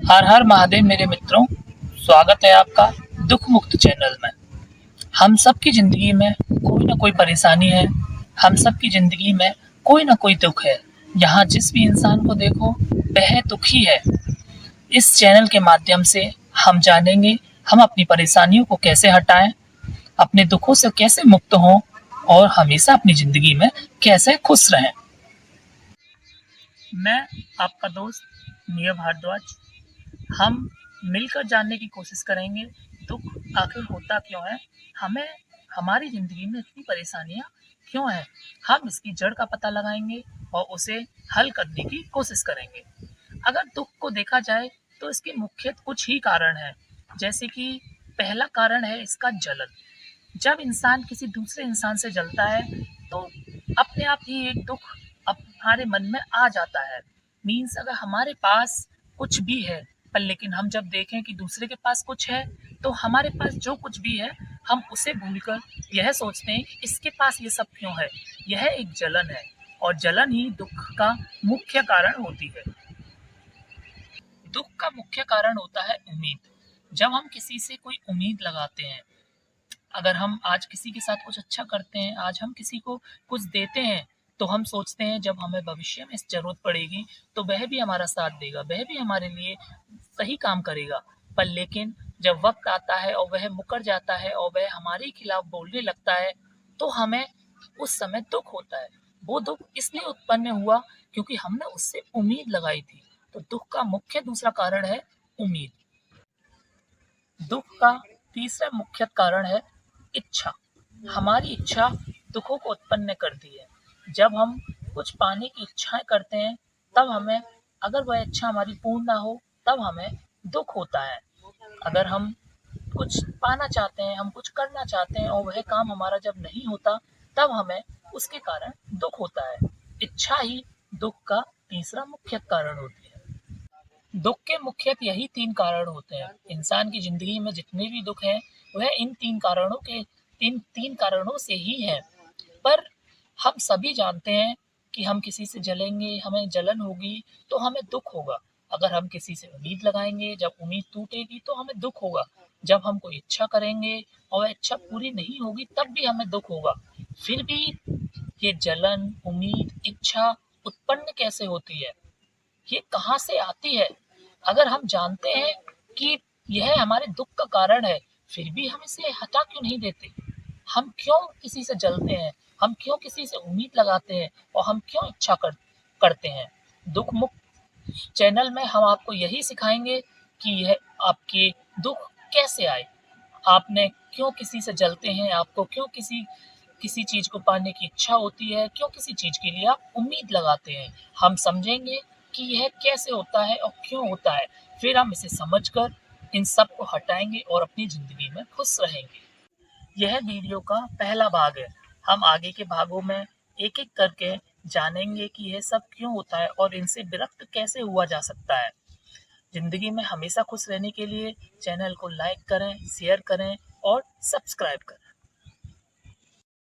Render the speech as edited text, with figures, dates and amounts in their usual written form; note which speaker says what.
Speaker 1: हर हर महादेव मेरे मित्रों, स्वागत है आपका दुख मुक्त चैनल में। हम सबकी ज़िंदगी में कोई ना कोई परेशानी है, हम सबकी ज़िंदगी में कोई ना कोई दुख है। यहाँ जिस भी इंसान को देखो वह दुखी है। इस चैनल के माध्यम से हम जानेंगे हम अपनी परेशानियों को कैसे हटाएं, अपने दुखों से कैसे मुक्त हों और हमेशा अपनी ज़िंदगी में कैसे खुश रहें। मैं आपका दोस्त नीरव भारद्वाज। हम मिलकर जानने की कोशिश करेंगे दुख आखिर होता क्यों है, हमें हमारी ज़िंदगी में इतनी परेशानियाँ क्यों हैं। हम इसकी जड़ का पता लगाएंगे और उसे हल करने की कोशिश करेंगे। अगर दुख को देखा जाए तो इसके मुख्य कुछ ही कारण हैं, जैसे कि पहला कारण है इसका जलन। जब इंसान किसी दूसरे इंसान से जलता है तो अपने आप ही एक दुख हमारे मन में आ जाता है। मीन्स अगर हमारे पास कुछ भी है पर लेकिन हम जब देखें कि दूसरे के पास कुछ है तो हमारे पास जो कुछ भी है हम उसे भूलकर यह सोचते हैं कि इसके पास ये सब क्यों है। यह एक जलन है और जलन ही दुख का मुख्य कारण होती है। दुख का मुख्य कारण होता है उम्मीद। जब हम किसी से कोई उम्मीद लगाते हैं, अगर हम आज किसी के साथ कुछ अच्छा करते हैं, आज हम किसी को कुछ देते हैं, तो हम सोचते हैं जब हमें भविष्य में इस ज़रूरत पड़ेगी तो वह भी हमारा साथ देगा, वह भी हमारे लिए सही काम करेगा। पर लेकिन जब वक्त आता है और वह मुकर जाता है और वह हमारे खिलाफ बोलने लगता है तो हमें उस समय दुख होता है। वो दुख इसलिए उत्पन्न हुआ क्योंकि हमने उससे उम्मीद लगाई थी। तो दुख का मुख्य दूसरा कारण है उम्मीद। दुख का तीसरा मुख्य कारण है इच्छा। हमारी इच्छा दुखों को उत्पन्न करती है। जब हम कुछ पाने की इच्छाएं करते हैं तब हमें, अगर वह इच्छा हमारी पूर्ण ना हो तब हमें दुख होता है। अगर हम कुछ पाना चाहते हैं, हम कुछ करना चाहते हैं और वह काम हमारा जब नहीं होता तब हमें उसके कारण दुख होता है। इच्छा ही दुख का तीसरा मुख्य कारण होती है। दुख के मुख्यतः यही तीन कारण होते हैं। इंसान की जिंदगी में जितने भी दुख हैं वह इन तीन कारणों से ही है। पर हम सभी जानते हैं कि हम किसी से जलेंगे, हमें जलन होगी तो हमें दुख होगा। अगर हम किसी से उम्मीद लगाएंगे, जब उम्मीद टूटेगी तो हमें दुख होगा। जब हम कोई इच्छा करेंगे और वह इच्छा पूरी नहीं होगी तब भी हमें दुख होगा। फिर भी ये जलन, उम्मीद, इच्छा उत्पन्न कैसे होती है, ये कहाँ से आती है? अगर हम जानते हैं कि यह हमारे दुख का कारण है, फिर भी हम इसे हटा क्यों नहीं देते? हम क्यों किसी से जलते हैं? हम क्यों किसी से उम्मीद लगाते हैं? और हम क्यों इच्छा करते हैं? दुख मुक्त चैनल में हम आपको यही सिखाएंगे कि यह आपके दुख कैसे आए, आपने क्यों किसी से जलते हैं, आपको क्यों किसी किसी चीज को पाने की इच्छा होती है, क्यों किसी चीज के लिए आप उम्मीद लगाते हैं। हम समझेंगे कि यह कैसे होता है और क्यों होता है। फिर हम इसे समझकर इन सब को हटाएंगे और अपनी जिंदगी में खुश रहेंगे। यह वीडियो का पहला भाग है। हम आगे के भागों में एक एक करके जानेंगे कि यह सब क्यों होता है और इनसे विरक्त कैसे हुआ जा सकता है। जिंदगी में हमेशा खुश रहने के लिए चैनल को लाइक करें, शेयर करें और सब्सक्राइब करें।